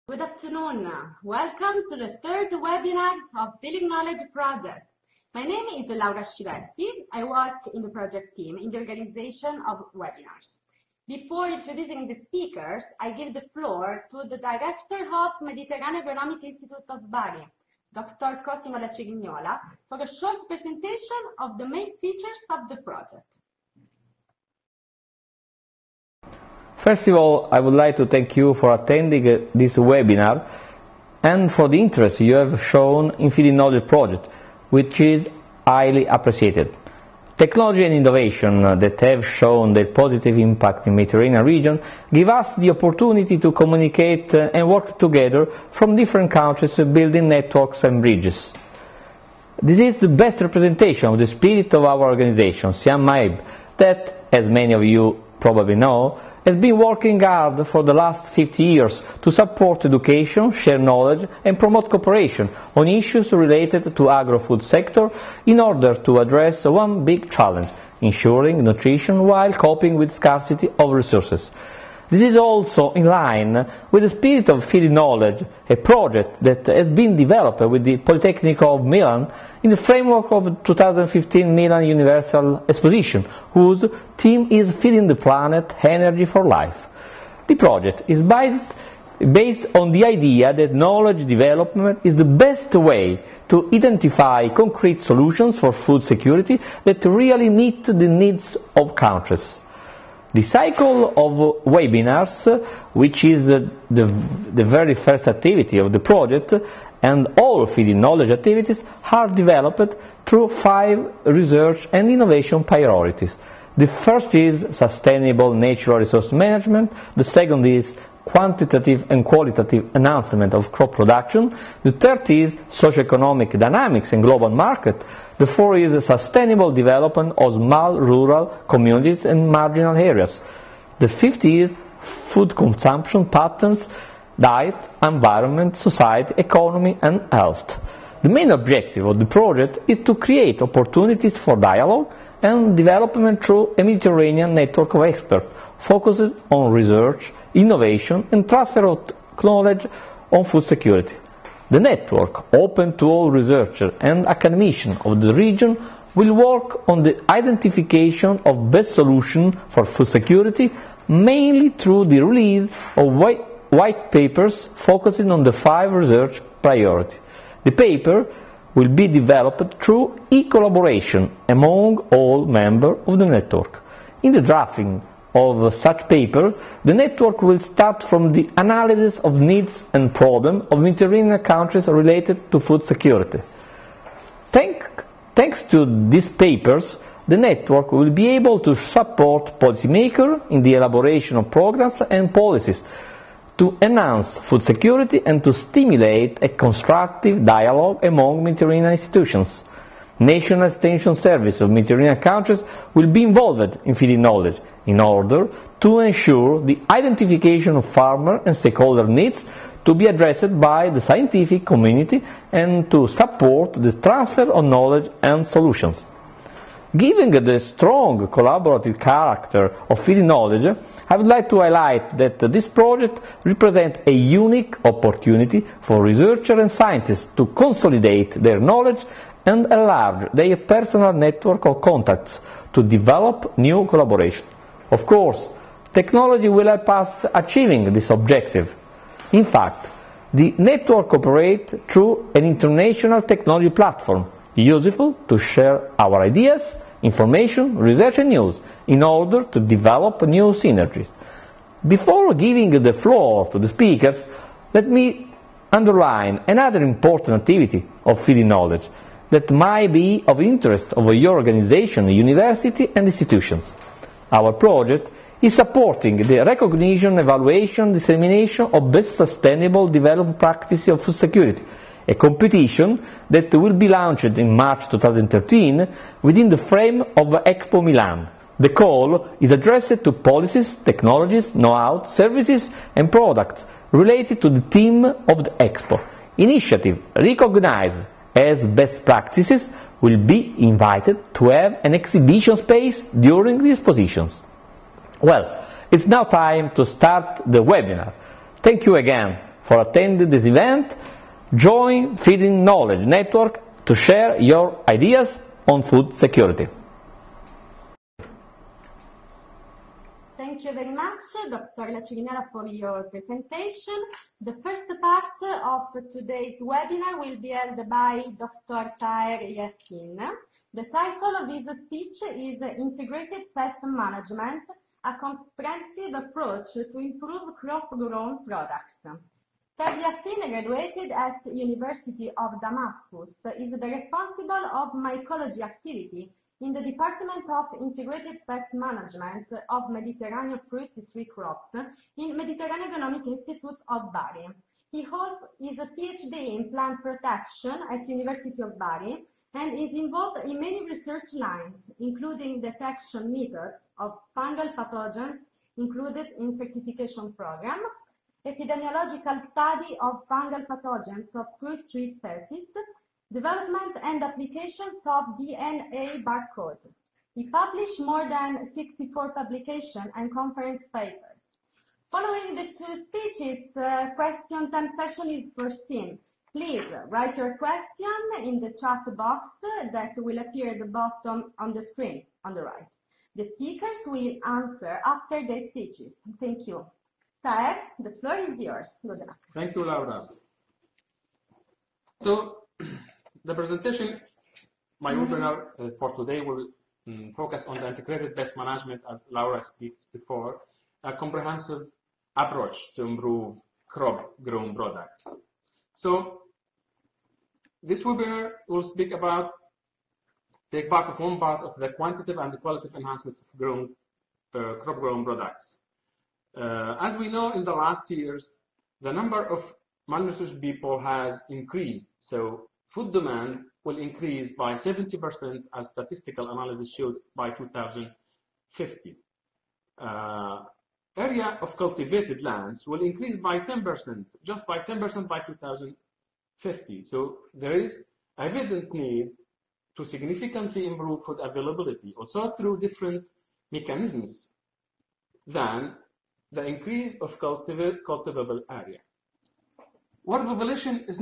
Good afternoon. Welcome to the third webinar of Feeling Knowledge project. My name is Laura Scivetti. I work in the project team in the organization of webinars. Before introducing the speakers, I give the floor to the Director of Mediterranean Agronomic Institute of Bari, Dr. Cosimo Lacegnola, for a short presentation of the main features of the project. First of all, I would like to thank you for attending this webinar and for the interest you have shown in Feeding Knowledge project, which is highly appreciated. Technology and innovation that have shown their positive impact in the Mediterranean region give us the opportunity to communicate and work together from different countries, building networks and bridges. This is the best representation of the spirit of our organization, Yaseen MAIB, that, as many of you probably know, has been working hard for the last 50 years to support education, share knowledge and promote cooperation on issues related to agro-food sector in order to address one big challenge, ensuring nutrition while coping with scarcity of resources. This is also in line with the spirit of Feeding Knowledge, a project that has been developed with the Polytechnic of Milan in the framework of the 2015 Milan Universal Exposition, whose theme is Feeding the Planet, Energy for Life. The project is based on the idea that knowledge development is the best way to identify concrete solutions for food security that really meet the needs of countries. The cycle of webinars, which is the very first activity of the project, and all Feeding Knowledge activities are developed through 5 research and innovation priorities. The first is sustainable natural resource management, the second is quantitative and qualitative enhancement of crop production, the third is socioeconomic dynamics and global market, the fourth is sustainable development of small rural communities and marginal areas, the fifth is food consumption patterns, diet, environment, society, economy and health. The main objective of the project is to create opportunities for dialogue and development through a Mediterranean network of experts focused on research, innovation and transfer of knowledge on food security. The network, open to all researchers and academicians of the region, will work on the identification of best solutions for food security, mainly through the release of white papers focusing on the 5 research priorities. The paper will be developed through e-collaboration among all members of the network. In the drafting of such paper, the network will start from the analysis of needs and problems of Mediterranean countries related to food security. Thanks to these papers, the network will be able to support policymakers in the elaboration of programs and policies to enhance food security and to stimulate a constructive dialogue among Mediterranean institutions. National Extension Service of Mediterranean countries will be involved in Feeding Knowledge in order to ensure the identification of farmer and stakeholder needs to be addressed by the scientific community and to support the transfer of knowledge and solutions. Given the strong collaborative character of Feeding Knowledge, I would like to highlight that this project represents a unique opportunity for researchers and scientists to consolidate their knowledge and enlarge their personal network of contacts to develop new collaboration. Of course, technology will help us achieving this objective. In fact, the network operates through an international technology platform, useful to share our ideas, information, research and news in order to develop new synergies. Before giving the floor to the speakers, let me underline another important activity of Feeding Knowledge that might be of interest of your organization, university and institutions. Our project is supporting the recognition, evaluation, dissemination of best sustainable development practices of food security, a competition that will be launched in March 2013 within the frame of Expo Milan. The call is addressed to policies, technologies, know-how, services and products related to the theme of the Expo. Initiative recognized as best practices will be invited to have an exhibition space during the expositions. Well, it's now time to start the webinar. Thank you again for attending this event. Join Feeding Knowledge Network to share your ideas on food security. Thank you very much, Dr. Lacilinera, for your presentation. The first part of today's webinar will be held by Dr. Thaer Yaseen. The title of his speech is Integrated Pest Management, a comprehensive approach to improve crop-grown products. Thaer Yaseen graduated at University of Damascus, is the responsible of mycology activity in the Department of Integrated Pest Management of Mediterranean fruit tree crops in Mediterranean Economic Institute of Bari. He holds his PhD in plant protection at University of Bari and is involved in many research lines, including detection methods of fungal pathogens included in certification program, epidemiological study of fungal pathogens of fruit tree species, development and applications of DNA barcode. He published more than 64 publications and conference papers. Following the two speeches, question time session is foreseen. Please write your question in the chat box that will appear at the bottom on the screen on the right. The speakers will answer after their speeches. Thank you. Thaer, the floor is yours. Good luck. Thank you, Laura. So, the presentation, my webinar for today will focus on the integrated pest management, as Laura speaks before, a comprehensive approach to improve crop-grown products. So, this webinar will speak about, take part of one part of the quantitative and the qualitative enhancement of crop-grown products. As we know, in the last years, the number of malnourished people has increased. So food demand will increase by 70% as statistical analysis showed by 2050. Area of cultivated lands will increase by 10%, just by 10% by 2050. So there is evident need to significantly improve food availability, also through different mechanisms than the increase of cultivable area. World population is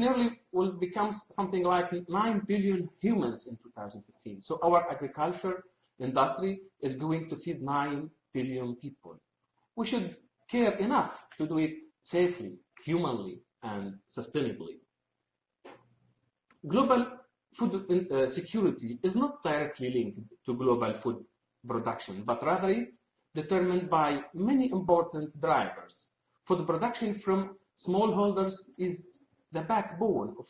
will become something like 9 billion humans in 2015. So our agriculture industry is going to feed 9 billion people. We should care enough to do it safely, humanly, and sustainably. Global food security is not directly linked to global food production, but rather determined by many important drivers. Food production from smallholders is the backbone of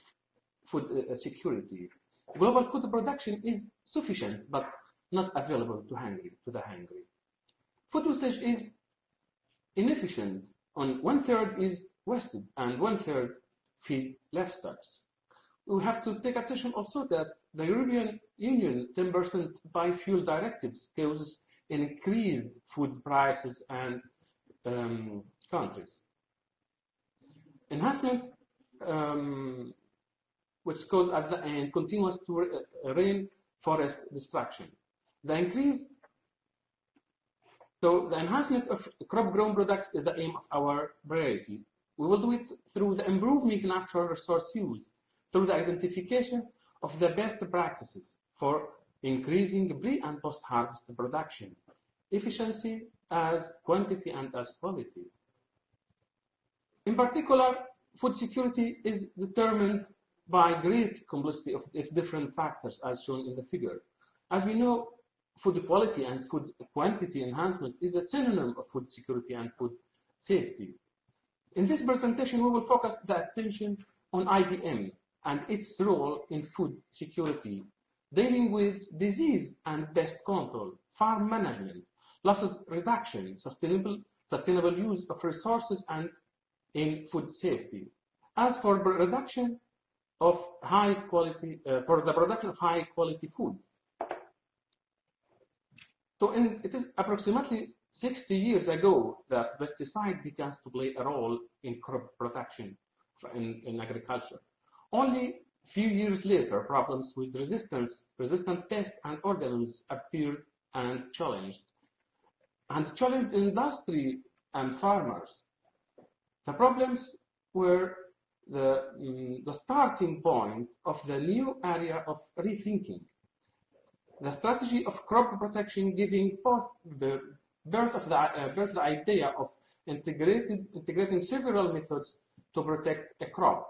food security. Global food production is sufficient but not available to the hungry. Food wastage is inefficient. On 1/3 is wasted and 1/3 feed livestock. We have to take attention also that the European Union 10% biofuel directives causes increased food prices and countries. Enhancement, which causes at the end continuous to rainforest destruction. The enhancement of crop-grown products is the aim of our priority. We will do it through the improvement in natural resource use, through the identification of the best practices for increasing pre- and post-harvest production, efficiency as quantity and as quality. In particular, food security is determined by great complexity of different factors as shown in the figure. As we know, food quality and food quantity enhancement is a synonym of food security and food safety. In this presentation, we will focus the attention on IBM and its role in food security, dealing with disease and pest control, farm management, losses reduction, sustainable use of resources, and in food safety. As for the production of high quality food. So it is approximately 60 years ago that pesticide began to play a role in crop production in agriculture. Only few years later, problems with resistant pests and organisms appeared and challenged industry and farmers. The problems were the starting point of the new area of rethinking. The strategy of crop protection giving the birth of the idea of integrating several methods to protect a crop.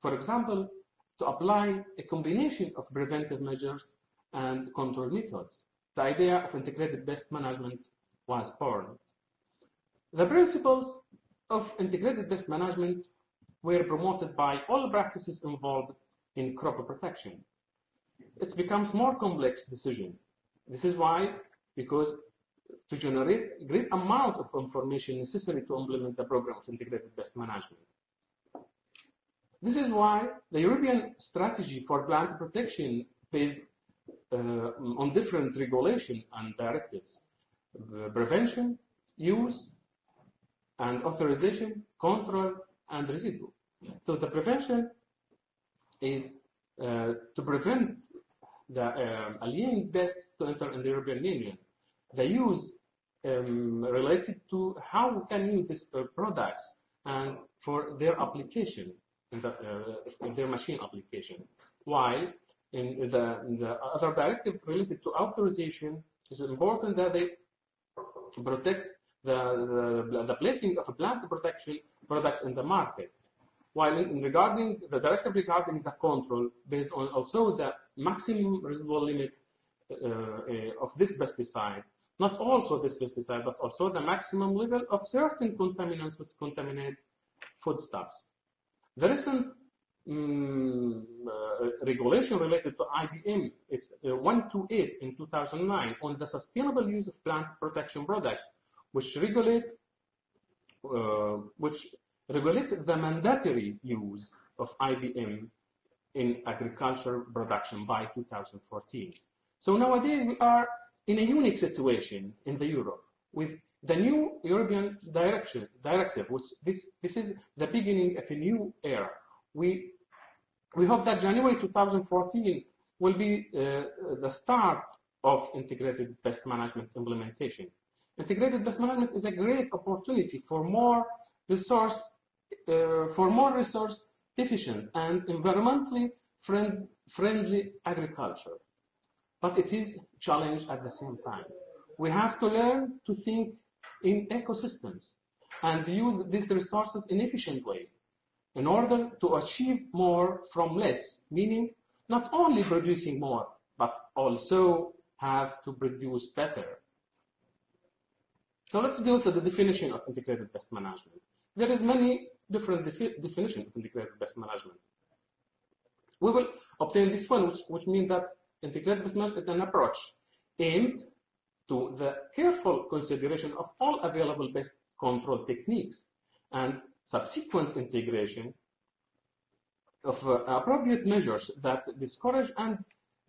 For example, to apply a combination of preventive measures and control methods. The idea of integrated pest management was born. The principles of integrated pest management were promoted by all practices involved in crop protection. It becomes more complex decision. This is why, because to generate a great amount of information necessary to implement the program of integrated pest management. This is why the European strategy for plant protection based on different regulation and directives, prevention, use, and authorization, control, and residue. So the prevention is to prevent the alien pests to enter in the European Union. The use related to how we can use these products and for their application, in their machine application. While in the other directive related to authorization, it's important that they protect the placing of plant protection products in the market. While regarding the directive regarding the control, based on also the maximum residual limit of this pesticide, not also this pesticide, but also the maximum level of certain contaminants which contaminate foodstuffs. The recent regulation related to IBM, it's 128 in 2009 on the sustainable use of plant protection products, which regulate the mandatory use of IBM in agriculture production by 2014. So nowadays we are in a unique situation in the Europe with the new European directive, which this is the beginning of a new era. We hope that January 2014 will be the start of integrated pest management implementation. Integrated pest management is a great opportunity for more resource efficient and environmentally friendly agriculture. But it is a challenge at the same time. We have to learn to think in ecosystems and use these resources in an efficient way in order to achieve more from less, meaning not only producing more, but also have to produce better. So let's go to the definition of integrated pest management. There is many different definitions of integrated pest management. We will obtain this one, which means that integrated pest management is an approach aimed to the careful consideration of all available pest control techniques and subsequent integration of appropriate measures that discourage and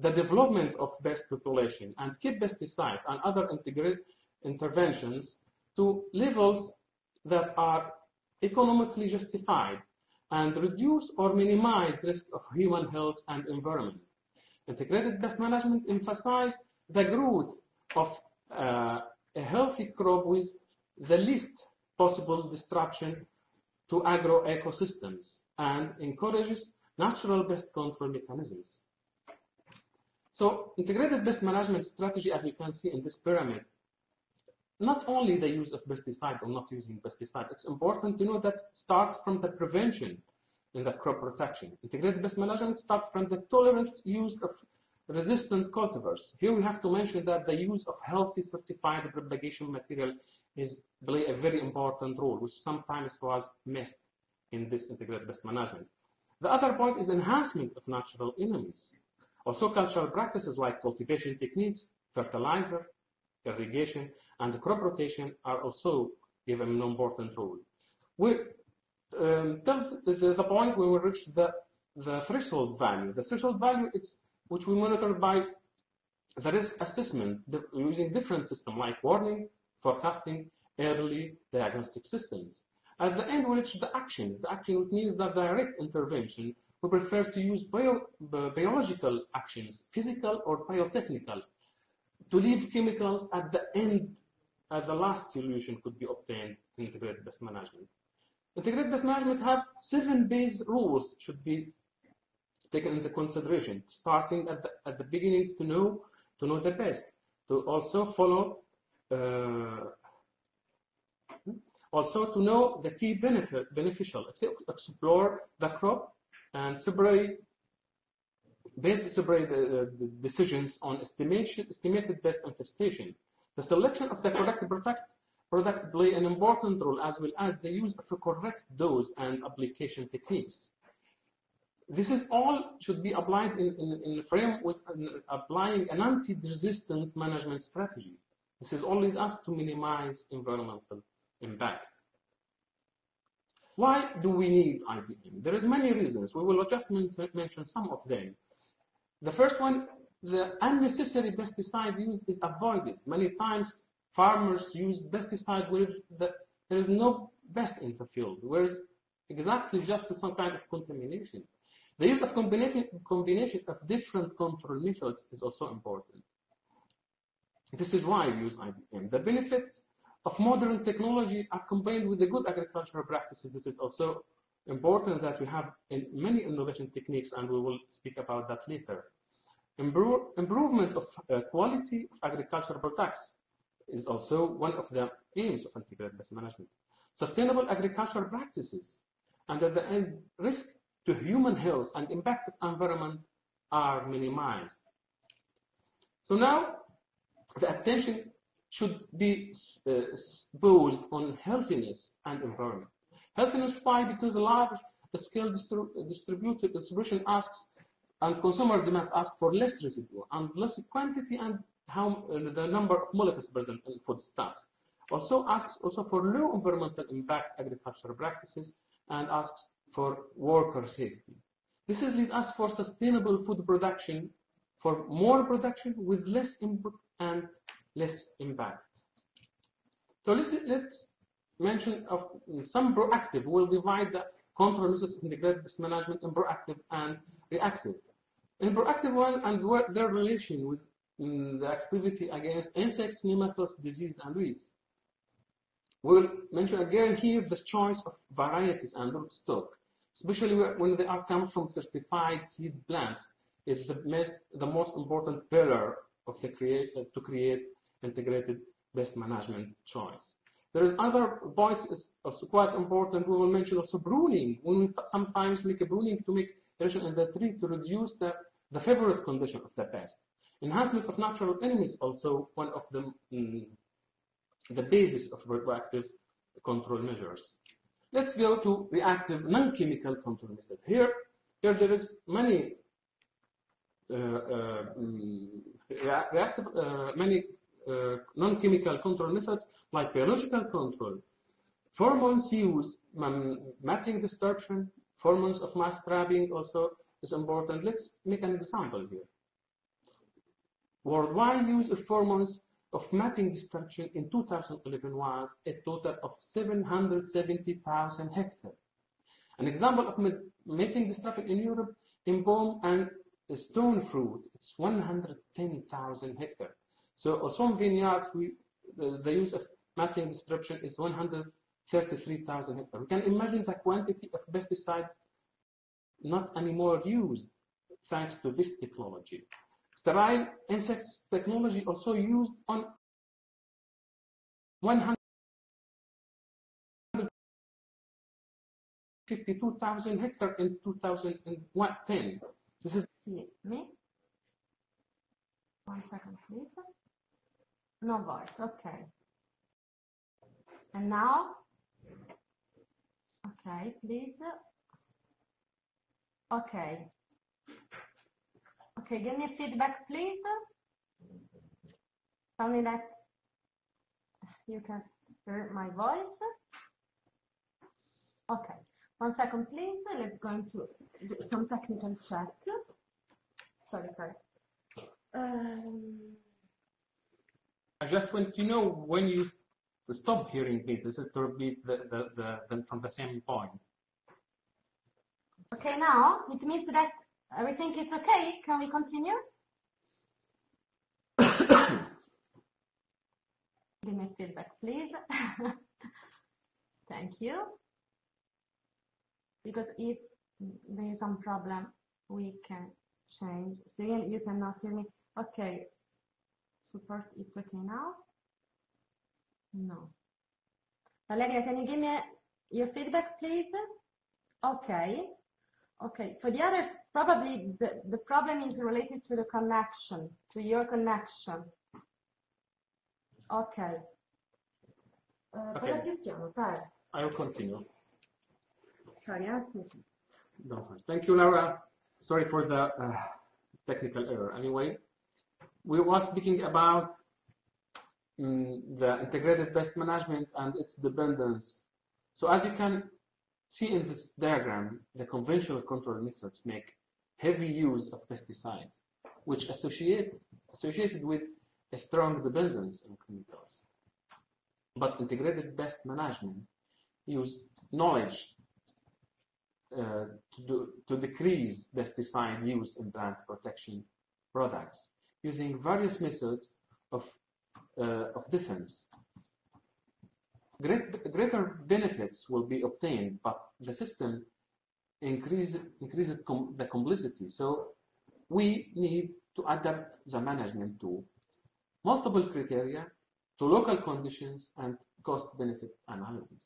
the development of pest population and keep pesticides and other interventions to levels that are economically justified and reduce or minimize risk of human health and environment. Integrated pest management emphasizes the growth of a healthy crop with the least possible disruption to agro-ecosystems and encourages natural pest control mechanisms. So integrated pest management strategy, as you can see in this pyramid, not only the use of pesticide or not using pesticide, it's important to know that starts from the prevention in the crop protection. Integrated pest management starts from the tolerant use of resistant cultivars. Here we have to mention that the use of healthy certified propagation material play a very important role, which sometimes was missed in this integrated pest management. The other point is enhancement of natural enemies. Also cultural practices like cultivation techniques, fertilizer, irrigation, and crop rotation are also given an important role. Till the point where we reach the threshold value. The threshold value is which we monitor by the risk assessment using different systems like warning, forecasting, early diagnostic systems. At the end, we reach the action. The action means that direct intervention. We prefer to use biological actions, physical or biotechnical, to leave chemicals at the end, as the last solution could be obtained in integrated pest management. Integrated pest management have 7 base rules should be taken into consideration, starting at the beginning to know the pest, to also follow, also to know the key beneficial, explore the crop, and separate the decisions on estimated pest infestation. The selection of the correct product play an important role, as well as the use of a correct dose and application techniques. This is all should be applied in a frame with applying an anti-resistant management strategy. This is all lead us to minimize environmental impact. Why do we need IBM? There is many reasons. We will just mention some of them. The first one, the unnecessary pesticide use is avoided. Many times farmers use pesticide where there is no pest in the field, whereas exactly just some kind of contamination. The use of combination of different control methods is also important. This is why we use IBM. The benefits of modern technology are combined with the good agricultural practices. This is also important that we have in many innovation techniques, and we will speak about that later. Improvement of quality of agricultural products is also one of the aims of integrated pest management. Sustainable agricultural practices, and at the end, risk to human health and impact of environment are minimized. So now, the attention should be posed on healthiness and environment. Healthiness, why? Because a large-scale distribution asks, and consumer demands ask for less residue and less quantity, and the number of molecules present in foodstuffs. Also asks for low environmental impact agricultural practices, and asks for worker safety. This is lead us for sustainable food production, for more production with less input and less impact. So let's mention of some proactive. We'll divide the control methods of integrated pest management in proactive and reactive. In proactive one, and their relation with the activity against insects, nematodes, disease, and weeds. We'll mention again here the choice of varieties and rootstock, especially when they are come from certified seed plants, is the most important pillar of the to create integrated pest management choice. There is other points is also quite important. We will mention also pruning. When we sometimes make a pruning to make erosion in the tree to reduce the favorite condition of the pest. Enhancement of natural enemies also one of the basis of proactive control measures. Let's go to reactive non-chemical control methods. Here there is many non-chemical control methods like biological control, pheromones use, matting dispersion, pheromones of mass trapping also is important. Let's make an example here. Worldwide use of pheromones of matting dispersion in 2011 was a total of 770,000 hectares. An example of matting dispersion in Europe in palm and stone fruit, it's 110,000 hectares. So on some vineyards, the use of matting dispersion is 133,000 hectares. We can imagine the quantity of pesticide not anymore used thanks to this technology. Sterile insects technology also used on 152,000 hectares in 2010. This is me. 1 second, please. No voice. Okay. And now? Okay, please. Okay. Okay, give me feedback, please. Tell me that you can hear my voice. Okay. 1 second, please. Let's go into some technical check. Sorry. I just want to know when you stop hearing me. This is to repeat from the same point. Okay, now it means that everything is okay. Can we continue? Give me feedback, please. Thank you. because if there is some problem, we can change. Again, you cannot hear me. Okay, support, it's okay now? No. Allegra, can you give me your feedback, please? Okay. Okay. For the others, probably the problem is related to the connection, to your connection. Okay. Okay. I will continue. Sorry, No, thank you, Laura. Sorry for the technical error. Anyway, we were speaking about the integrated pest management and its dependence. So as you can see in this diagram, the conventional control methods make heavy use of pesticides, which associated with a strong dependence on chemicals. But integrated pest management use knowledge to decrease pesticide use in plant protection products using various methods of defense. Greater benefits will be obtained, but the system increases the complexity. So we need to adapt the management to multiple criteria, to local conditions and cost-benefit analysis.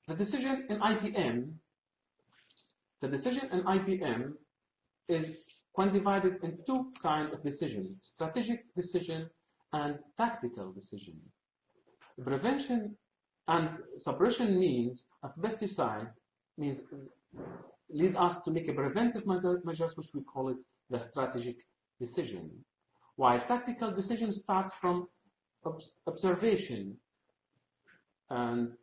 The decision in IPM is quantified in two kinds of decisions: strategic decision and tactical decision. Prevention and suppression means of pesticide lead us to make a preventive measures, which we call it the strategic decision, while tactical decision starts from observation. And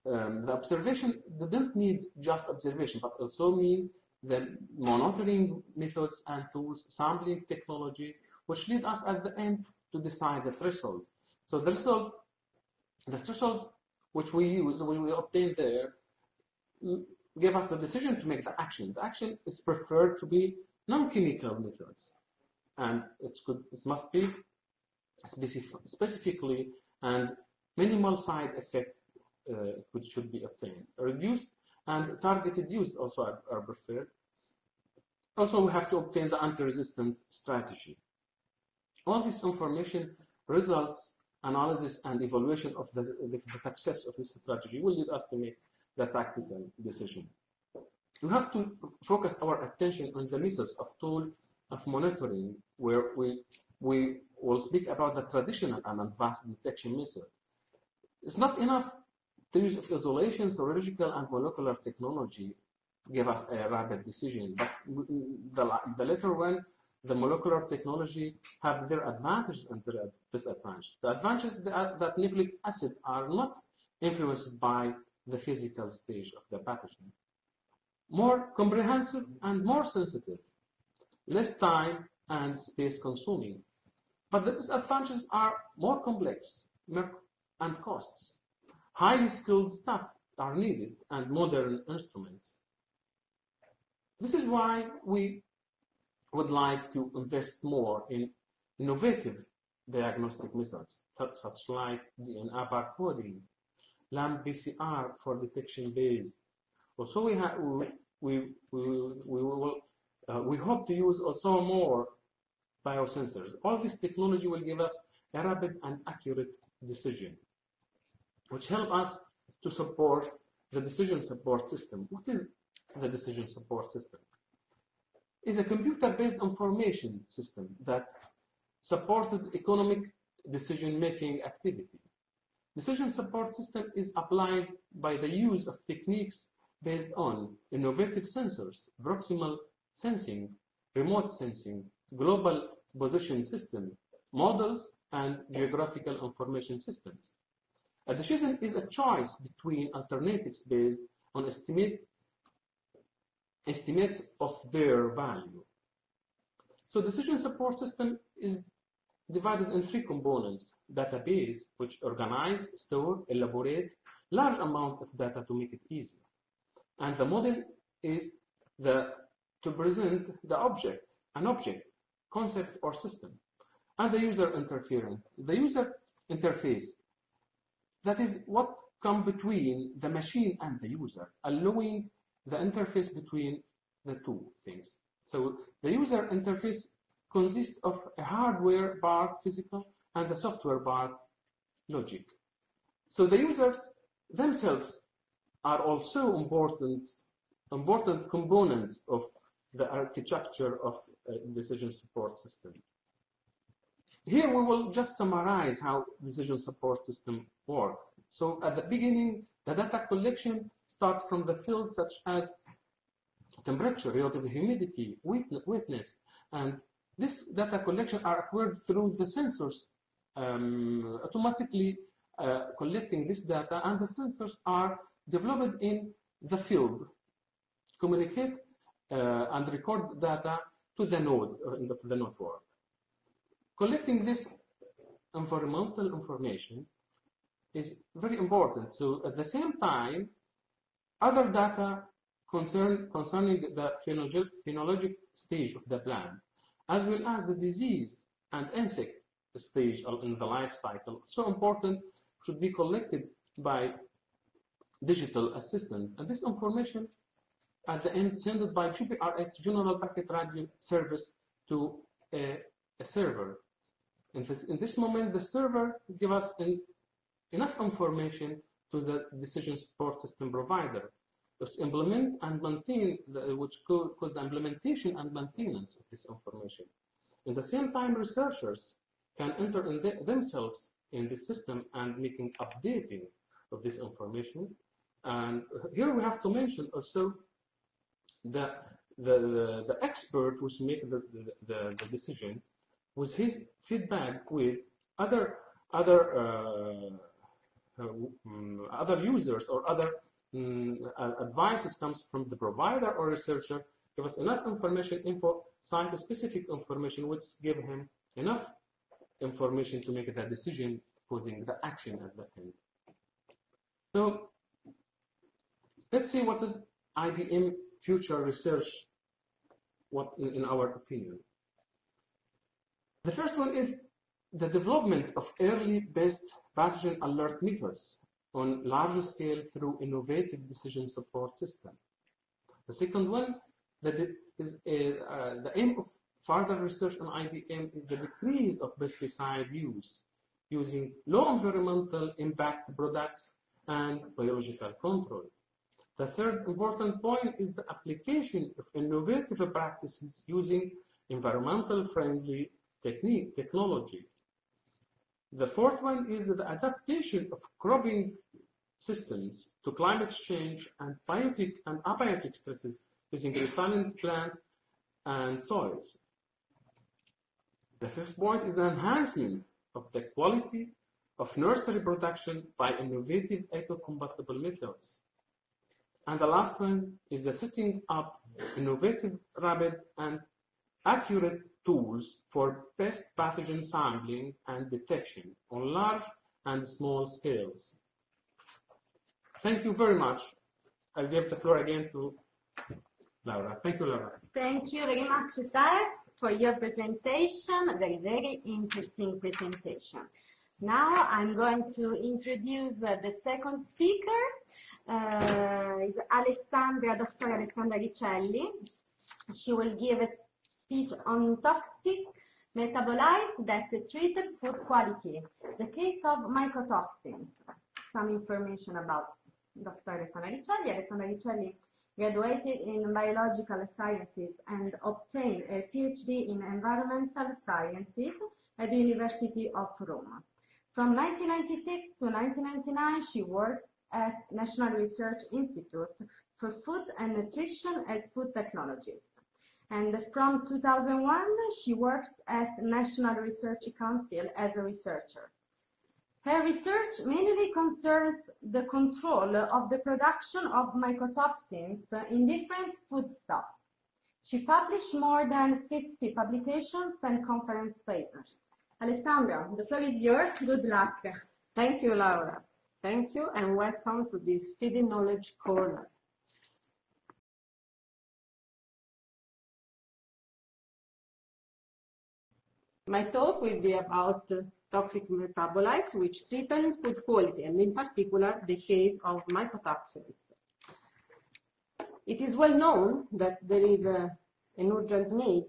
the observation doesn't need just observation, but also mean the monitoring methods and tools, sampling technology, which lead us at the end to decide the threshold. So the threshold which we use, we obtain there, give us the decision to make the action. The action is preferred to be non-chemical methods, and it must be specifically and minimal side effect which should be obtained. Reduced and targeted use also are preferred. Also, we have to obtain the anti-resistant strategy. All this information, results, analysis, and evaluation of the success of this strategy will lead us to make the tactical decision. We have to focus our attention on the methods of tool of monitoring, where we will speak about the traditional and advanced detection method. It's not enough to use of isolation, serological, and molecular technology give us a rapid decision, but the later one, the molecular technology, have their advantages and their disadvantages. The advantages that nucleic acids are not influenced by the physical stage of the pathogen. More comprehensive and more sensitive, less time and space consuming. But the disadvantages are more complex and costs. Highly skilled staff are needed and modern instruments. This is why we would like to invest more in innovative diagnostic methods, such like DNA barcoding, LAMP PCR for detection based. Also, we hope to use also more biosensors. All this technology will give us a rapid and accurate decision, which help us to support the decision support system. What is the decision support system? It's a computer-based information system that supported economic decision-making activity. Decision support system is applied by the use of techniques based on innovative sensors, proximal sensing, remote sensing, global position system, models, and geographical information systems. A decision is a choice between alternatives based on estimates of their value. So decision support system is divided in three components: database, which organize, store, elaborate large amount of data to make it easy. And the model is to present the object, an object, concept or system. And the user interference, the user interface, that is what come between the machine and the user, allowing the interface between the two things. So the user interface consists of a hardware part, physical, and the software part, logic. So the users themselves are also important components of the architecture of a decision support system. Here we will just summarize how decision support system work. So at the beginning, the data collection starts from the fields such as temperature, relative humidity, wetness, and this data collection are acquired through the sensors automatically collecting this data, and the sensors are developed in the field, communicate and record data to the node in the network. Collecting this environmental information is very important. So at the same time, other data concerning the phenologic stage of the plant, as well as the disease and insect stage in the life cycle, so important, should be collected by digital assistant. And this information at the end sent by GPRS, General Packet Radio Service, to a server. In this moment, the server gives us enough information to the decision support system provider to implement and maintain, which called the implementation and maintenance of this information. At the same time, researchers can enter themselves in the system and making updating of this information. And here we have to mention also the expert who make the decision with his feedback with other users or other advices comes from the provider or researcher, give us enough information, site-specific information, which give him enough information to make that decision, causing the action at the end. So let's see what is IBM future research, what in our opinion. The first one is the development of early pest pathogen alert methods on large scale through innovative decision support system. The second one, the aim of further research on IBM is the decrease of pesticide use using low environmental impact products and biological control. The third important point is the application of innovative practices using environmental friendly technology. The fourth one is the adaptation of cropping systems to climate change and biotic and abiotic stresses using resilient plants and soils. The fifth point is the enhancement of the quality of nursery production by innovative eco-combustible methods. And the last one is the setting up innovative, rapid, and accurate tools for pest pathogen sampling and detection on large and small scales. Thank you very much. I'll give the floor again to Laura. Thank you, Laura. Thank you very much, Thaer, for your presentation. Very, very interesting presentation. Now I'm going to introduce the second speaker, is Dr. Alessandra Ricelli. She will give a speech on toxic metabolites that treat food quality. The case of mycotoxins. Some information about Dr. Alessandra Ricelli. Alessandra Ricelli graduated in biological sciences and obtained a PhD in environmental sciences at the University of Rome. From 1996 to 1999, she worked at National Research Institute for Food and Nutrition and Food Technologies. And from 2001, she works at National Research Council as a researcher. Her research mainly concerns the control of the production of mycotoxins in different foodstuffs. She published more than 50 publications and conference papers. Alessandra, the floor is yours. Good luck. Thank you, Laura. Thank you, and welcome to this Feeding Knowledge Corner. My talk will be about toxic metabolites which threaten food quality, and in particular the case of mycotoxins. It is well known that there is an urgent need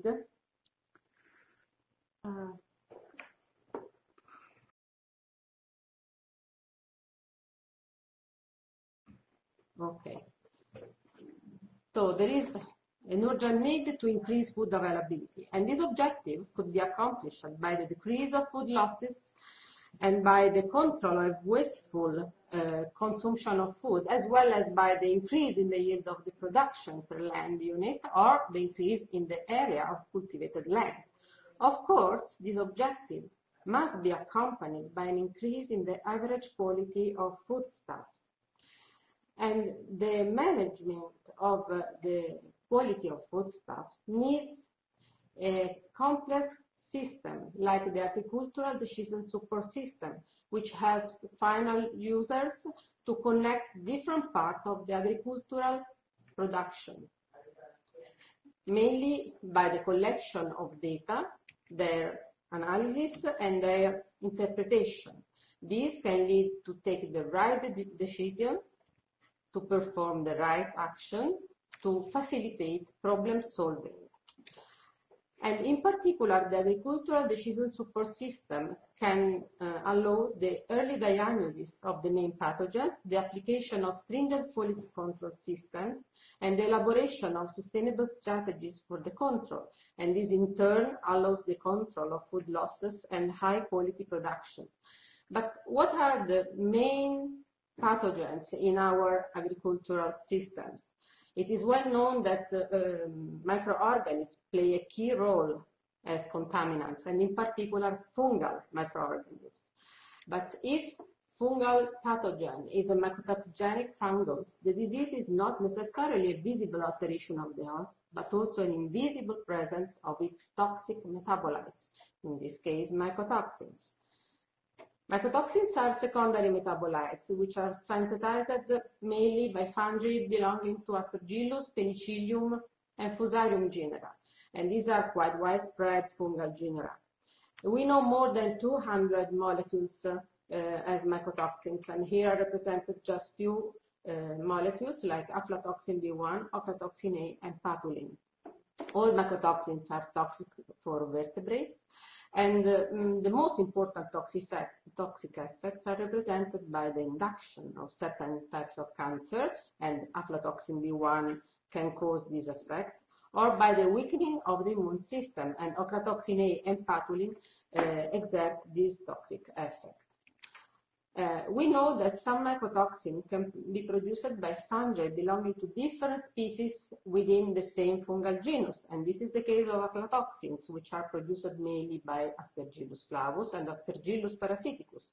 So there is an urgent need to increase food availability, and this objective could be accomplished by the decrease of food losses and by the control of wasteful consumption of food, as well as by the increase in the yield of the production per land unit or the increase in the area of cultivated land. Of course, this objective must be accompanied by an increase in the average quality of foodstuffs. And the management of the quality of foodstuffs needs a complex system like the agricultural decision support system, which helps final users to connect different parts of the agricultural production, mainly by the collection of data, their analysis, and their interpretation. This can lead to take the right decision, to perform the right action, to facilitate problem solving. And in particular, the agricultural decision support system can allow the early diagnosis of the main pathogens, the application of stringent quality control systems, and the elaboration of sustainable strategies for the control. And this in turn allows the control of food losses and high quality production. But what are the main pathogens in our agricultural systems? It is well known that microorganisms play a key role as contaminants, and in particular fungal microorganisms. But if fungal pathogen is a mycotoxigenic fungus, the disease is not necessarily a visible alteration of the host, but also an invisible presence of its toxic metabolites, in this case mycotoxins. Mycotoxins are secondary metabolites, which are synthesized mainly by fungi belonging to Aspergillus, Penicillium, and Fusarium genera, and these are quite widespread fungal genera. We know more than 200 molecules as mycotoxins, and here are represented just few molecules like aflatoxin B1, ochratoxin A, and patulin. All mycotoxins are toxic for vertebrates, and the most important toxic effects are represented by the induction of certain types of cancer, and aflatoxin B1 can cause this effect, or by the weakening of the immune system, and ochratoxin A and patulin exert this toxic effect. We know that some mycotoxins can be produced by fungi belonging to different species within the same fungal genus, and this is the case of aflatoxins, which are produced mainly by Aspergillus flavus and Aspergillus parasiticus.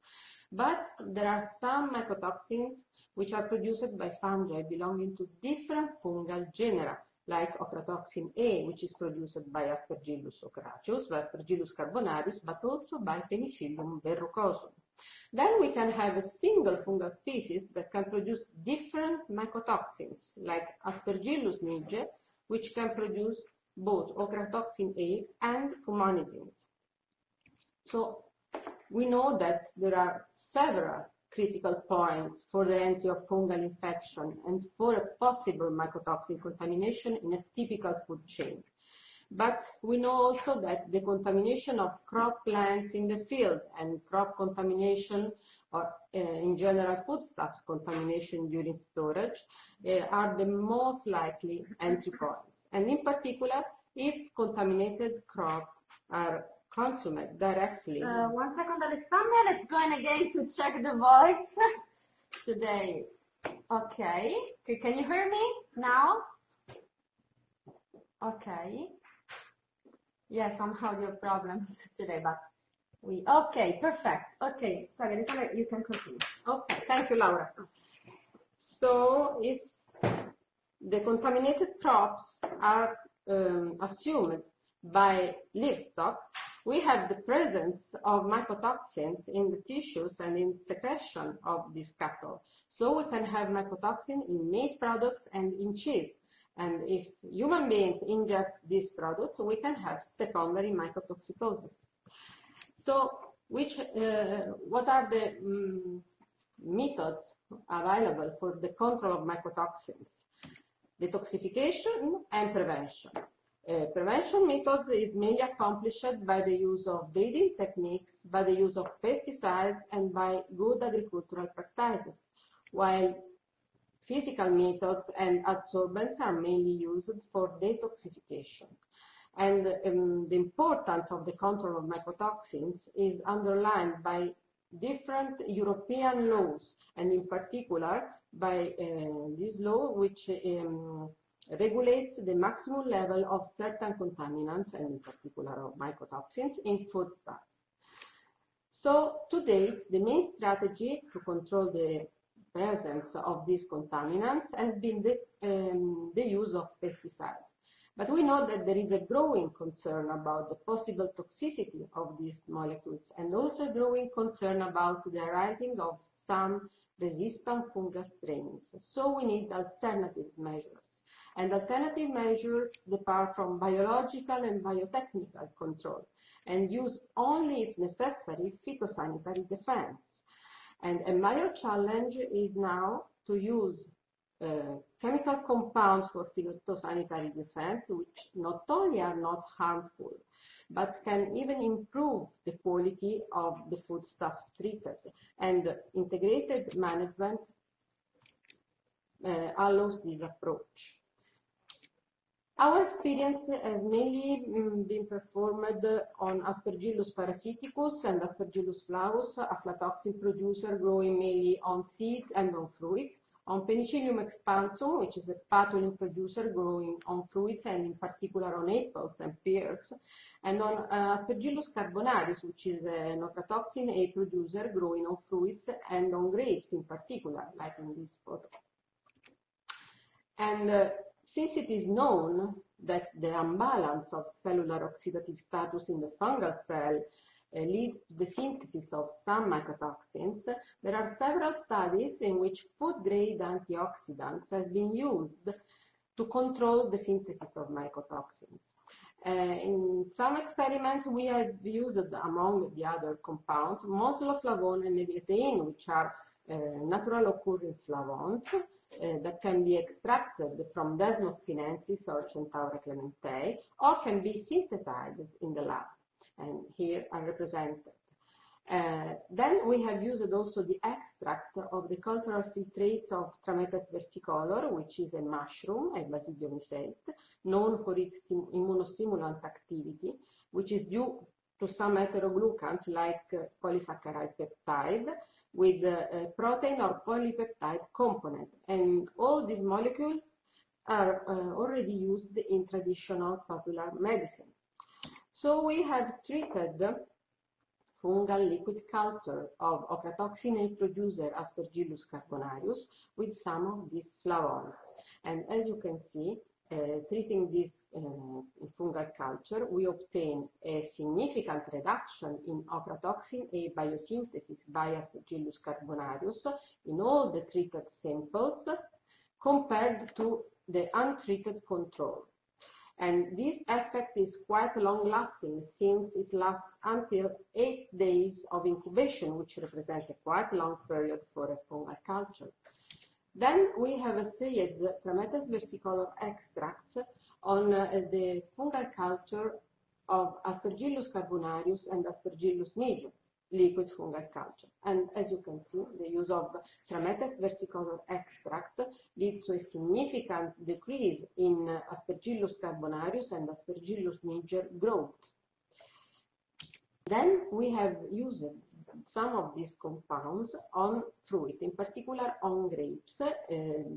But there are some mycotoxins which are produced by fungi belonging to different fungal genera, like ochratoxin A, which is produced by Aspergillus ocraceus, by Aspergillus carbonarius, but also by Penicillium verrucosum. Then we can have a single fungal species that can produce different mycotoxins, like Aspergillus niger, which can produce both ochratoxin A and fumonisins. So we know that there are several critical points for the entry of fungal infection and for a possible mycotoxin contamination in a typical food chain. But we know also that the contamination of crop plants in the field and crop contamination, or in general foodstuffs contamination during storage, are the most likely entry points. And in particular, if contaminated crops are consumed directly. 1 second, Alessandra. Let's go in again to check the voice today. Okay. Can you hear me now? Okay. Yes, somehow there are problems today, but okay, perfect. Okay, sorry, Alessandra, you can continue. Okay, thank you, Laura. So if the contaminated crops are assumed by livestock, we have the presence of mycotoxins in the tissues and in secretion of these cattle. So we can have mycotoxin in meat products and in cheese. And if human beings ingest these products, we can have secondary mycotoxicosis. So what are the methods available for the control of mycotoxins? Detoxification and prevention. Prevention method is mainly accomplished by the use of breeding techniques, by the use of pesticides, and by good agricultural practices, while physical methods and adsorbents are mainly used for detoxification. And the importance of the control of mycotoxins is underlined by different European laws, and in particular by this law which regulates the maximum level of certain contaminants, and in particular of mycotoxins, in foodstuffs. So to date, the main strategy to control the presence of these contaminants has been the use of pesticides. But we know that there is a growing concern about the possible toxicity of these molecules, and also a growing concern about the arising of some resistant fungal strains. So we need alternative measures. And alternative measures depart from biological and biotechnical control and use only, if necessary, phytosanitary defense. And a major challenge is now to use chemical compounds for phytosanitary defense, which not only are not harmful, but can even improve the quality of the foodstuffs treated. And integrated management allows this approach. Our experience has mainly been performed on Aspergillus parasiticus and Aspergillus flavus, aflatoxin producer growing mainly on seeds and on fruits, on Penicillium expansum, which is a pathogen producer growing on fruits and in particular on apples and pears, and on Aspergillus carbonarius, which is an aflatoxin A producer growing on fruits and on grapes in particular, like in this photo. And since it is known that the imbalance of cellular oxidative status in the fungal cell leads to the synthesis of some mycotoxins, there are several studies in which food-grade antioxidants have been used to control the synthesis of mycotoxins. In some experiments, we have used, among the other compounds, mosyloflavone and eviatein, which are natural occurring flavons, that can be extracted from Desmos chinensis or Centaura clementei, or can be synthesized in the lab. And here are represented. Then we have used also the extract of the cultural filtrates of Trametes versicolor, which is a mushroom, a Basidium insect, known for its immunostimulant activity, which is due to some heteroglucans like polysaccharide peptide, with a protein or polypeptide component. And all these molecules are already used in traditional popular medicine. So we have treated fungal liquid culture of aflatoxin A producer Aspergillus carbonarius with some of these flavons. And as you can see, treating this fungal culture, we obtain a significant reduction in aflatoxin A biosynthesis by Aspergillus carbonarius in all the treated samples compared to the untreated control. And this effect is quite long-lasting since it lasts until 8 days of incubation, which represents a quite long period for a fungal culture. Then we have assayed Trametes versicolor extracts on the fungal culture of Aspergillus carbonarius and Aspergillus niger, liquid fungal culture. And as you can see, the use of Trametes versicolor extract leads to a significant decrease in Aspergillus carbonarius and Aspergillus niger growth. Then we have used some of these compounds on fruit, in particular on grapes,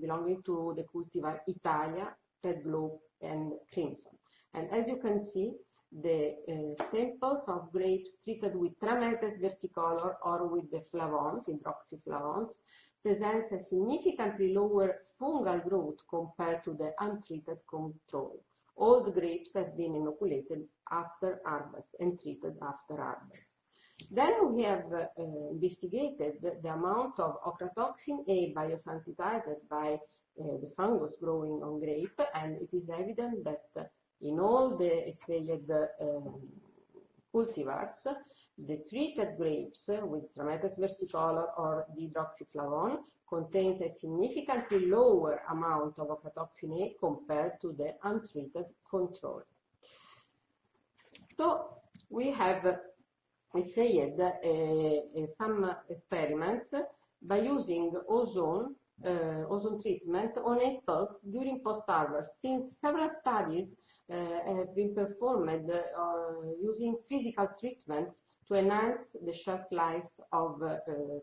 belonging to the cultivar Italia, Red Globe, and Crimson. And as you can see, the samples of grapes treated with Trametes versicolor or with the flavons, hydroxyflavons, presents a significantly lower fungal growth compared to the untreated control. All the grapes have been inoculated after harvest and treated after harvest. Then we have investigated the amount of aflatoxin A biosynthesized by the fungus growing on grape, and it is evident that in all the assayed cultivars, The treated grapes with Trametes versicolor or dihydroxyflavone contains a significantly lower amount of aflatoxin A compared to the untreated control. So we have essayed some experiments by using ozone treatment on apples during post-harvest, since several studies have been performed using physical treatments to enhance the shelf life of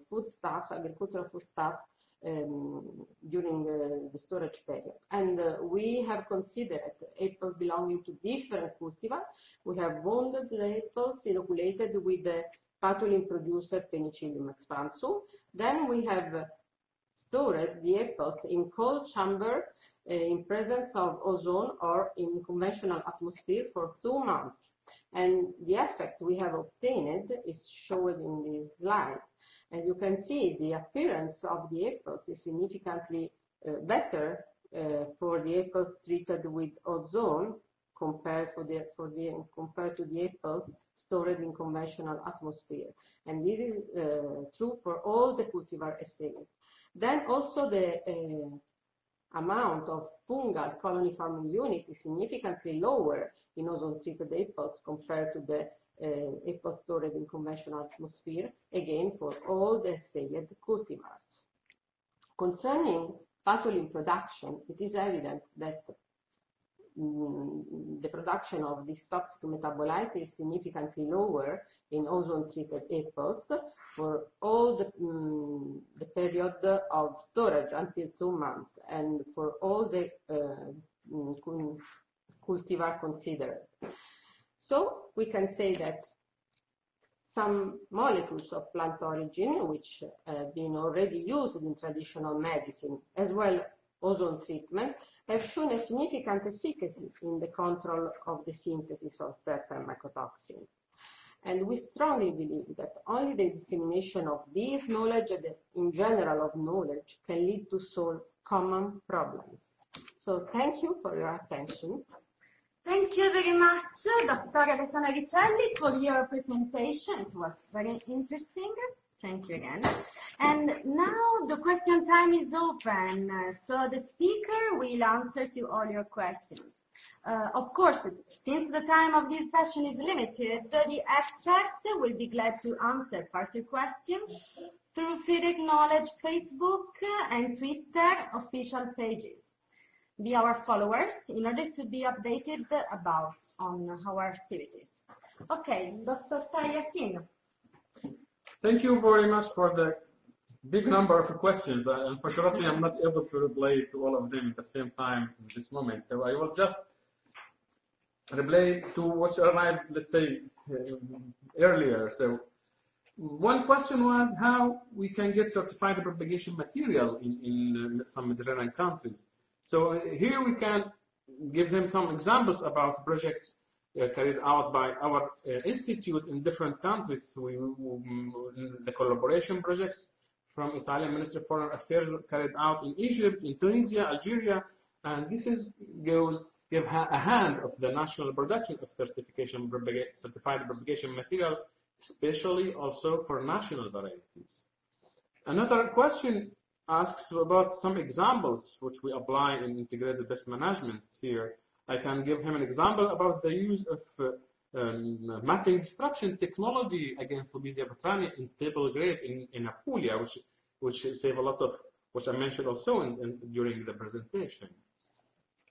foodstuff, agricultural foodstuff, during the storage period. And we have considered apples belonging to different cultivars. We have bonded the apples inoculated with the pathogen producer Penicillium expansum. Then we have stored the apples in cold chamber in presence of ozone or in conventional atmosphere for 2 months. And the effect we have obtained is shown in this slide. As you can see, the appearance of the apples is significantly better for the apples treated with ozone compared to the apples stored in conventional atmosphere. And this is true for all the cultivar assays. Then also the amount of fungal colony forming unit is significantly lower in ozone-treated apples compared to the apples stored in conventional atmosphere, again for all the assayed cultivars. Concerning pathogen production, it is evident that the production of this toxic metabolite is significantly lower in ozone-treated apples for all the period of storage until 2 months, and for all the cultivar considered. So we can say that some molecules of plant origin, which have been already used in traditional medicine, as well as ozone treatment, have shown a significant efficacy in the control of the synthesis of certain mycotoxins. And we strongly believe that only the dissemination of this knowledge, in general of knowledge, can lead to solve common problems. So thank you for your attention. Thank you very much, Dr. Alessandra Ricelli, for your presentation. It was very interesting. Thank you again. And now the question time is open. So the speaker will answer to all your questions. Of course, since the time of this session is limited, the abstract will be glad to answer further questions through Field Knowledge Facebook and Twitter official pages. Be our followers in order to be updated on our activities. Okay, Dr. Thaer Yaseen. Thank you very much for the big number of questions. Unfortunately, I'm not able to reply to all of them at the same time at this moment. So I will just reply to what arrived, let's say, earlier. So one question was how we can get certified propagation material in some Mediterranean countries. So here we can give him some examples about projects carried out by our institute in different countries. The collaboration projects from Italian Ministry of Foreign Affairs carried out in Egypt, in Tunisia, Algeria, and this give a hand of the national production of certified propagation material, especially also for national varieties. Another question asks about some examples which we apply in integrated pest management here. I can give him an example about the use of matting destruction technology against Lobesia petrani in table grape in Apulia, which save a lot of, which I mentioned also during the presentation.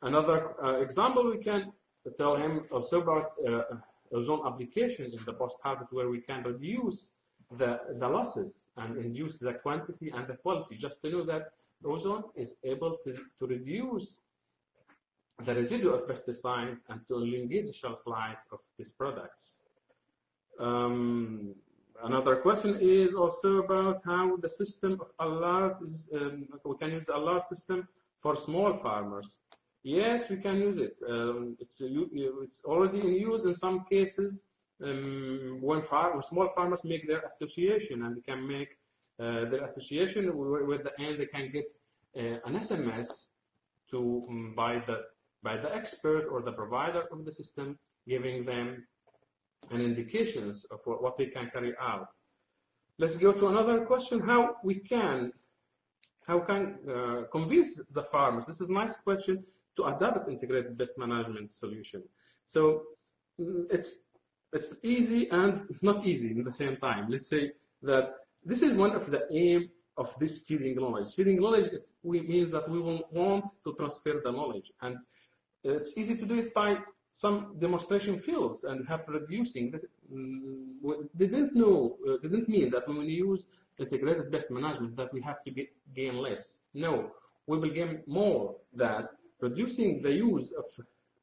Another example, we can tell him also about ozone application in the post-harvest, where we can reduce the losses and induce the quantity and the quality. Just to know that ozone is able to reduce the residue of pesticide and to elongate the shelf life of these products. Another question is also about how the system of alert is, we can use the alert system for small farmers. Yes, we can use it. It's already in use in some cases. When small farmers make their association, and they can make their association with the end, they can get an SMS by the expert or the provider of the system, giving them and indications of what they can carry out. Let's go to another question: how can convince the farmers? This is a nice question to adopt integrated pest management solution. So it's easy and not easy at the same time. Let's say that this is one of the aim of this feeding knowledge. Feeding knowledge means that we will want to transfer the knowledge, and it's easy to do it by some demonstration fields and have reducing. They didn't mean that when we use integrated pest management that we have to gain less. No, we will gain more. That reducing the use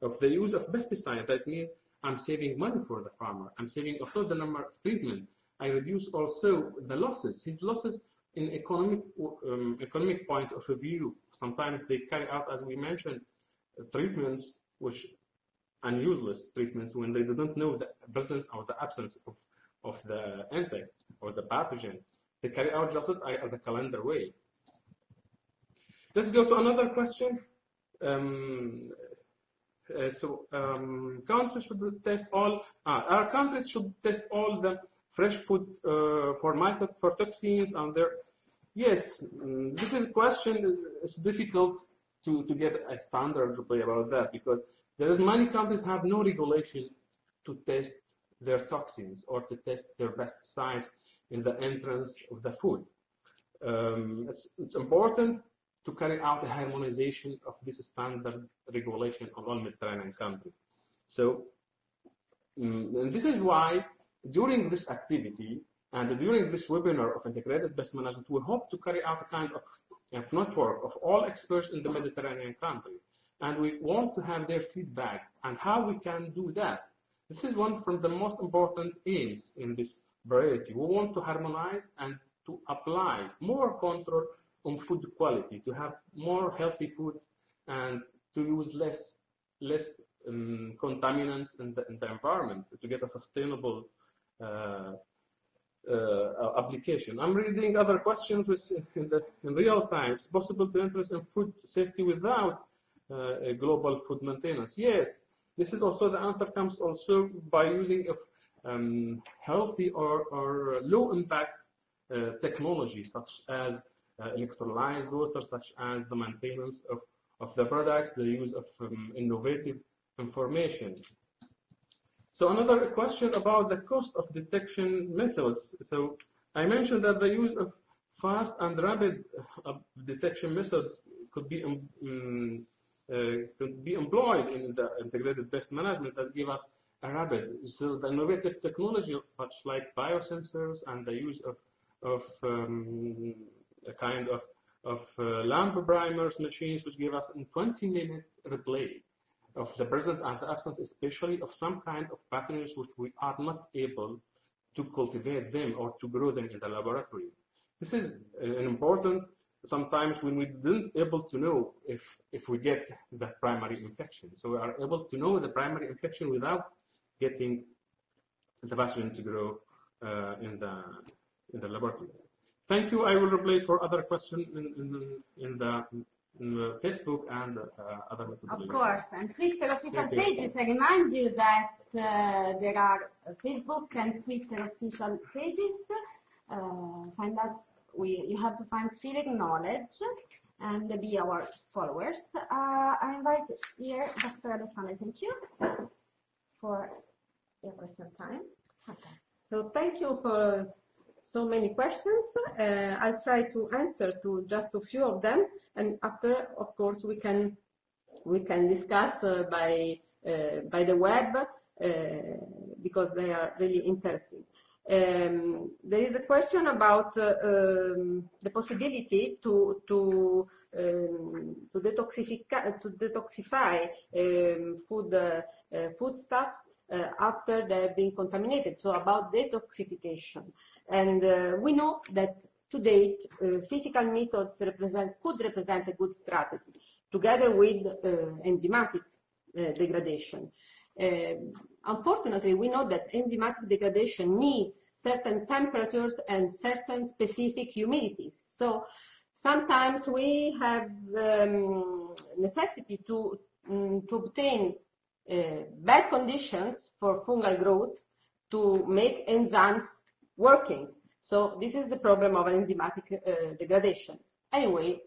of pesticides. That means I'm saving money for the farmer. I'm saving also the number of treatment. I reduce also the losses. His losses in economic point of view. Sometimes they carry out, as we mentioned, treatments and useless treatments when they don't know the presence or the absence of the insect or the pathogen. They carry out just as a calendar way. Let's go to another question. Countries should test all. Our countries should test all the fresh food for mycotoxins and their. Yes, this is a question. It's difficult to get a standard reply about that, because many countries have no regulation to test their toxins or to test their pesticides in the entrance of the food. It's important to carry out a harmonization of this standard regulation on all Mediterranean countries. So, and this is why during this activity and during this webinar of integrated pest management, we hope to carry out a kind of network of all experts in the Mediterranean countries. And we want to have their feedback and how we can do that. This is one from the most important aims in this variety. We want to harmonize and to apply more control on food quality, to have more healthy food and to use less contaminants in the environment to get a sustainable application. I'm reading other questions in real time. It's possible to interest in food safety without a global food maintenance. Yes, this is also the answer comes also by using healthy or low impact technologies such as electrolyzed water, such as the maintenance of the products, the use of innovative information. So another question about the cost of detection methods. So I mentioned that the use of fast and rapid detection methods could be employed in the integrated pest management that give us a rapid. So the innovative technology such like biosensors and the use of a kind of lamp primers machines which give us in 20-minute replay of the presence and the absence, especially of some kind of pathogens which we are not able to cultivate them or to grow them in the laboratory. This is important sometimes when we didn't able to know if we get the primary infection. So we are able to know the primary infection without getting the pathogen to grow in the laboratory. Thank you. I will reply for other questions in the Facebook and other methodologies. Of course, and Twitter official pages. I remind you that there are Facebook and Twitter official pages. Find us. You have to find Feeding Knowledge and be our followers. I invite here Dr. Alessandra. Thank you for your question time. Okay. So thank you for so many questions. I'll try to answer to just a few of them, and after, of course, we can discuss by the web because they are really interesting. There is a question about the possibility to detoxify foodstuffs after they've been contaminated. So about detoxification, and we know that to date physical methods could represent a good strategy together with enzymatic degradation. Unfortunately, we know that enzymatic degradation needs certain temperatures and certain specific humidities. So sometimes we have necessity to obtain bad conditions for fungal growth to make enzymes working. So this is the problem of enzymatic degradation. Anyway,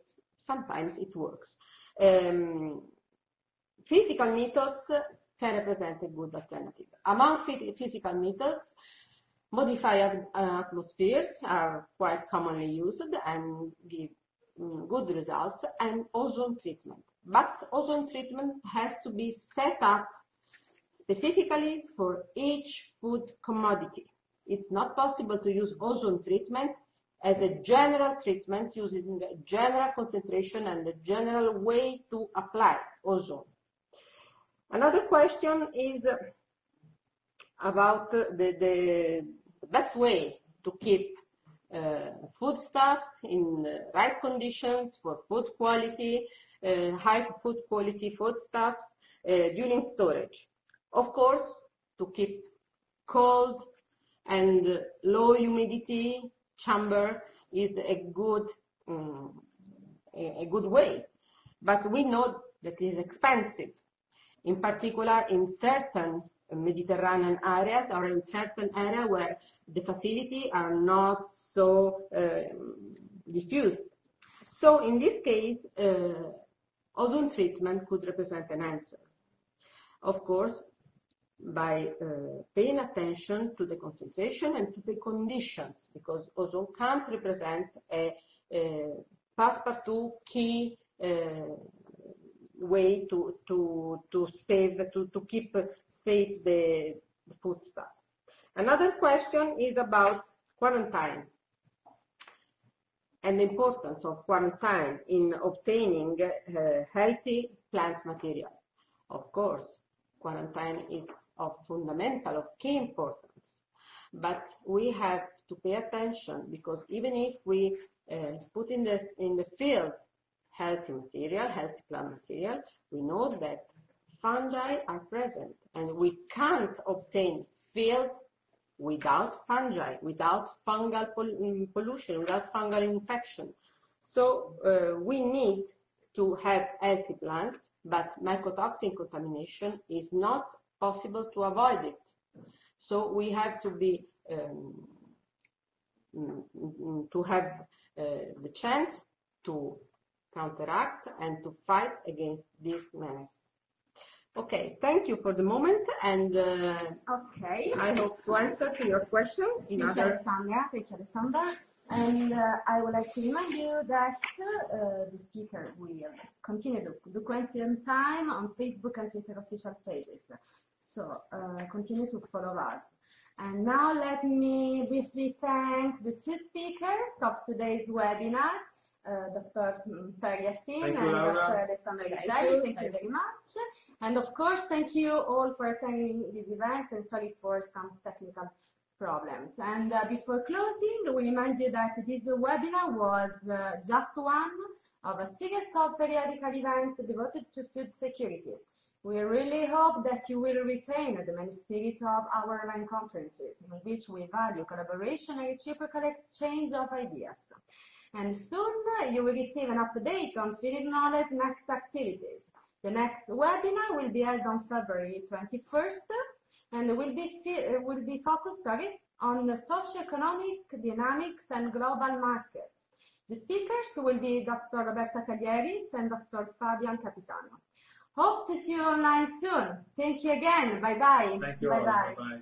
sometimes it works. Physical methods can represent a good alternative. Among physical methods, modified atmospheres are quite commonly used and give good results, and ozone treatment. But ozone treatment has to be set up specifically for each food commodity. It's not possible to use ozone treatment as a general treatment using the general concentration and the general way to apply ozone. Another question is about the best way to keep foodstuffs in the right conditions for food quality, high food quality foodstuffs during storage. Of course, to keep cold and low humidity chamber is a good way, but we know that it is expensive, in particular in certain Mediterranean areas or in certain areas where the facilities are not so diffused. So in this case, ozone treatment could represent an answer. Of course, by paying attention to the concentration and to the conditions, because ozone can't represent a passepartout key way to keep safe the foodstuff. Another question is about quarantine and the importance of quarantine in obtaining healthy plant material. Of course, quarantine is of fundamental, of key importance, but we have to pay attention, because even if we put in the field healthy material, healthy plant material, we know that fungi are present, and we can't obtain field without fungi, without fungal pollution, without fungal infection. So we need to have healthy plants, but mycotoxin contamination is not possible to avoid it. So we have to be to have the chance to counteract and to fight against this menace. Okay, thank you for the moment, and Okay. I hope to answer to your question. Thank you, Alessandra. And I would like to remind you that the speaker will continue the question time on Facebook and Twitter official pages. So continue to follow us. And now let me briefly thank the two speakers of today's webinar, Dr. Thaer Yaseen and Dr. Alessandra Ricelli. Thank you very much. And of course, thank you all for attending this event, and sorry for some technical problems. And before closing, we remind you that this webinar was just one of a series of periodical events devoted to food security. We really hope that you will retain the main spirit of our event conferences, in which we value collaboration and reciprocal exchange of ideas. And soon you will receive an update on Feeding Knowledge next activities. The next webinar will be held on February 21st, and will be focused on the socioeconomic dynamics and global markets. The speakers will be Dr. Roberta Caglieris and Dr. Fabian Capitano. Hope to see you online soon. Thank you again. Bye-bye. Thank you. Bye-bye. Bye-bye.